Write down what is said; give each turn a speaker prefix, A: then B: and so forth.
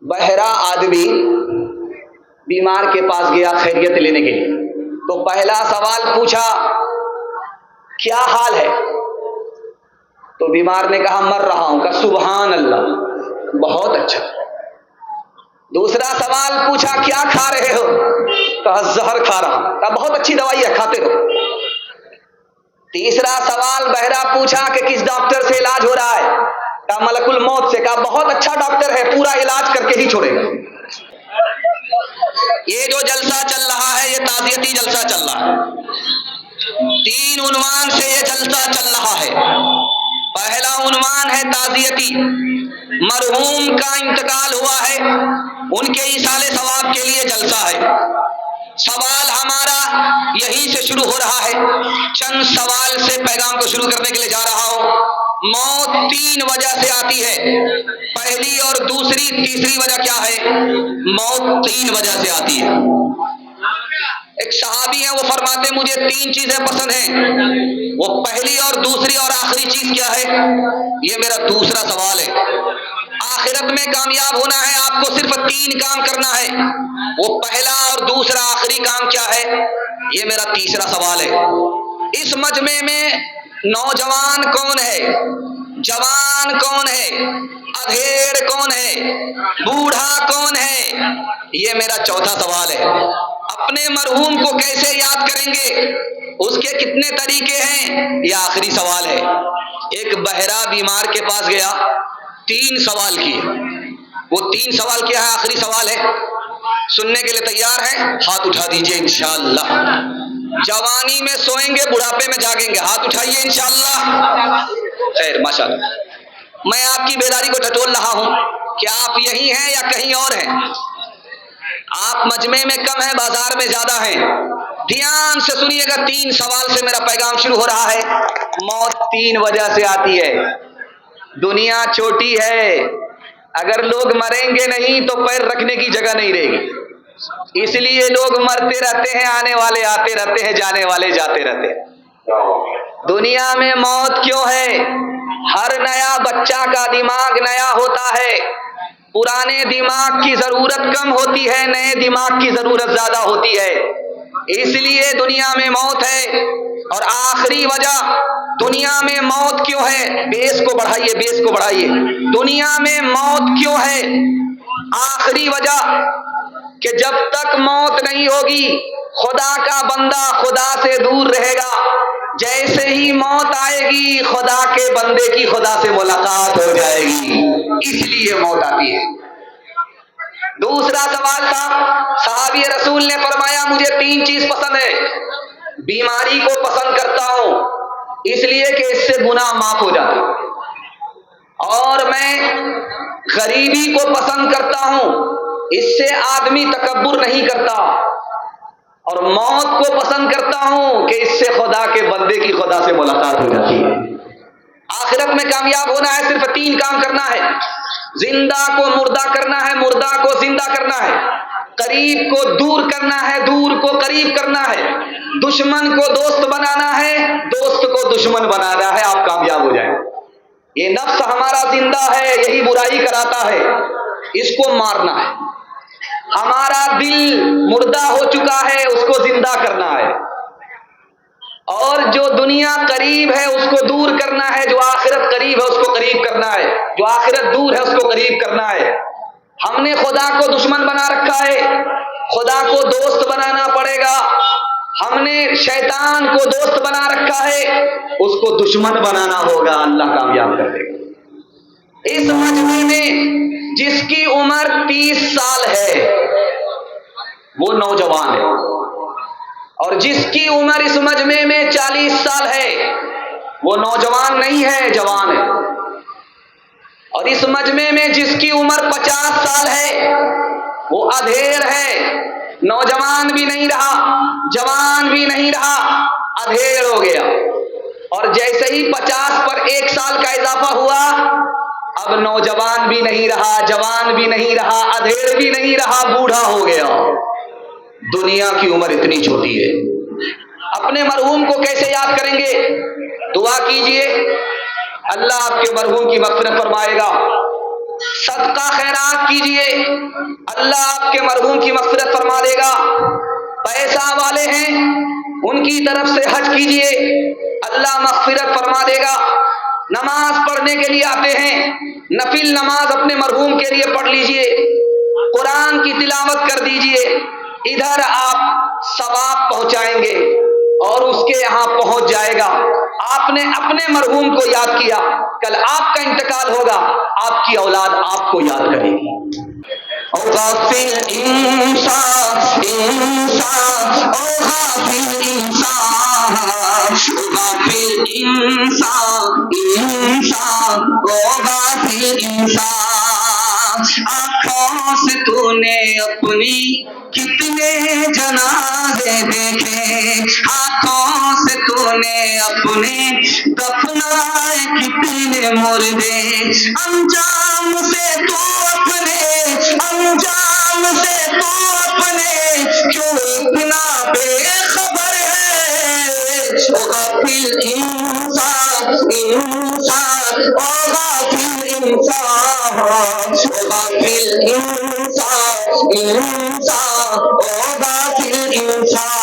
A: بہرا آدمی بیمار کے پاس گیا خیریت لینے کے لیے، تو پہلا سوال پوچھا کیا حال ہے؟ تو بیمار نے کہا مر رہا ہوں۔ کہا سبحان اللہ، بہت اچھا۔ دوسرا سوال پوچھا کیا کھا رہے ہو؟ کہا زہر کھا رہا ہوں۔ کہا بہت اچھی دوائی ہے، کھاتے رہو۔ تیسرا سوال بہرا پوچھا کہ کس ڈاکٹر سے علاج ہو رہا ہے؟ کہا ملک الموت سے۔ کہا بہت اچھا ڈاکٹر ہے، پورا علاج کر کے ہی چھوڑے گا۔ یہ جو جلسہ چل رہا ہے یہ تعزیتی جلسہ چل رہا ہے، 3 عنوان سے یہ جلسہ چل رہا ہے۔ پہلا عنوان ہے تعزیتی، مرحوم کا انتقال ہوا ہے، ان کے ایصال ثواب کے لیے جلسہ ہے۔ سوال ہمارا یہیں سے شروع ہو رہا ہے، چند سوال سے پیغام کو شروع کرنے کے لیے جا رہا ہوں۔ موت 3 وجہ سے آتی ہے، پہلی اور دوسری تیسری وجہ کیا ہے؟ موت 3 وجہ سے آتی ہے۔ ایک صحابی ہیں، وہ فرماتے ہیں مجھے 3 چیزیں پسند ہیں، وہ پہلی اور دوسری اور آخری چیز کیا ہے؟ یہ میرا دوسرا سوال ہے۔ آخرت میں کامیاب ہونا ہے، آپ کو صرف 3 کام کرنا ہے، وہ پہلا اور دوسرا آخری کام کیا ہے؟ یہ میرا تیسرا سوال ہے۔ اس مجمع میں نوجوان کون ہے؟ جوان کون ہے؟ ادھیڑ کون ہے؟ بوڑھا کون ہے؟ یہ میرا چوتھا سوال ہے۔ اپنے مرحوم کو کیسے یاد کریں گے؟ اس کے کتنے طریقے ہیں؟ یہ آخری سوال ہے۔ ایک بہرا بیمار کے پاس گیا، 3 سوال کیے۔ وہ 3 سوال کیا ہے؟ آخری سوال ہے۔ سننے کے لیے تیار ہیں؟ ہاتھ اٹھا دیجئے انشاءاللہ۔ جوانی میں سوئیں گے، بڑھاپے میں جاگیں گے، ہاتھ اٹھائیے انشاءاللہ۔ خیر ماشاءاللہ۔ میں آپ کی بیداری کو ٹٹول رہا ہوں، کیا آپ یہی ہیں یا کہیں اور ہیں؟ آپ مجمع میں کم ہیں، بازار میں زیادہ ہیں۔ دھیان سے سنیے گا، 3 سوال سے میرا پیغام شروع ہو رہا ہے۔ موت 3 وجہ سے آتی ہے۔ دنیا چھوٹی ہے، اگر لوگ مریں گے نہیں تو پیر رکھنے کی جگہ نہیں رہے گی، اس لیے لوگ مرتے رہتے ہیں، آنے والے آتے رہتے ہیں، جانے والے جاتے رہتے ہیں۔ دنیا میں موت کیوں ہے؟ ہر نیا بچہ کا دماغ نیا ہوتا ہے، پرانے دماغ کی ضرورت کم ہوتی ہے، نئے دماغ کی ضرورت زیادہ ہوتی ہے، اس لیے دنیا میں موت ہے۔ اور آخری وجہ دنیا میں موت کیوں ہے؟ بیس کو بڑھائیے، بیس کو بڑھائیے۔ دنیا میں موت کیوں ہے؟ آخری وجہ کہ جب تک موت نہیں ہوگی خدا کا بندہ خدا سے دور رہے گا، جیسے ہی موت آئے گی خدا کے بندے کی خدا سے ملاقات ہو جائے گی، اس لیے موت آتی ہے۔ دوسرا سوال تھا، صحابی رسول نے فرمایا مجھے 3 چیز پسند ہے۔ بیماری کو پسند کرتا ہوں اس لیے کہ اس سے گناہ معاف ہو جاتا، اور میں غریبی کو پسند کرتا ہوں، اس سے آدمی تکبر نہیں کرتا، اور موت کو پسند کرتا ہوں کہ اس سے خدا کے بندے کی خدا سے ملاقات ہو جاتی ہے۔ آخرت میں کامیاب ہونا ہے، صرف 3 کام کرنا ہے، زندہ کو مردہ کرنا ہے، مردہ کو زندہ کرنا ہے، قریب کو دور کرنا ہے، دور کو قریب کرنا ہے، دشمن کو دوست بنانا ہے، دوست کو دشمن بنانا ہے، آپ کامیاب ہو جائیں۔ یہ نفس ہمارا زندہ ہے، یہی برائی کراتا ہے، اس کو مارنا ہے۔ ہمارا دل مردہ ہو چکا ہے، اس کو زندہ کرنا ہے، اور جو دنیا قریب ہے اس کو دور کرنا ہے، جو آخرت قریب ہے اس کو قریب کرنا ہے، جو آخرت دور ہے اس کو قریب کرنا ہے۔ ہم نے خدا کو دشمن بنا رکھا ہے، خدا کو دوست بنانا پڑے گا۔ ہم نے شیطان کو دوست بنا رکھا ہے، اس کو دشمن بنانا ہوگا، اللہ کامیاب کر دے گا۔ اس مجمع میں جس کی عمر 30 سال ہے وہ نوجوان ہے، اور جس کی عمر اس مجمع میں 40 سال ہے وہ نوجوان نہیں ہے، جوان ہے، اور اس مجمع میں جس کی عمر 50 سال ہے وہ ادھیڑ ہے، نوجوان بھی نہیں رہا، جوان بھی نہیں رہا، ادھیڑ ہو گیا۔ اور جیسے ہی 50 پر 1 سال کا اضافہ ہوا، اب نوجوان بھی نہیں رہا، جوان بھی نہیں رہا، ادھیڑ بھی نہیں رہا، بوڑھا ہو گیا۔ دنیا کی عمر اتنی چھوٹی ہے۔ اپنے مرحوم کو کیسے یاد کریں گے؟ دعا کیجئے، اللہ آپ کے مرحوم کی مغفرت فرمائے گا۔ صدقہ خیرات کیجئے، اللہ آپ کے مرحوم کی مغفرت فرما دے گا۔ پیسہ والے ہیں ان کی طرف سے حج کیجئے، اللہ مغفرت فرما دے گا۔ نماز پڑھنے کے لیے آتے ہیں، نفل نماز اپنے مرحوم کے لیے پڑھ لیجئے، قرآن کی تلاوت کر دیجئے، ادھر آپ ثواب پہنچائیں گے اور اس کے یہاں پہنچ جائے گا۔ آپ نے اپنے مرحوم کو یاد کیا، کل آپ کا انتقال ہوگا، آپ کی اولاد آپ کو یاد کرے گی۔ او غافل انسان انسان، او غافل انسان، او غافل انسان انسان، او غافل انسان، آنکھوں سے تو نے اپنی کتنے جنازے دیکھے، ہاتھوں سے تو نے اپنے دفنائے کتنے مردے، انجام سے تو اپنے، انجام سے تو اپنے کیوں اتنا بے خبر ہے؟ او غافل انسان انسان، او غافل انسان، او غافل انسان انسان، او غافل انسان۔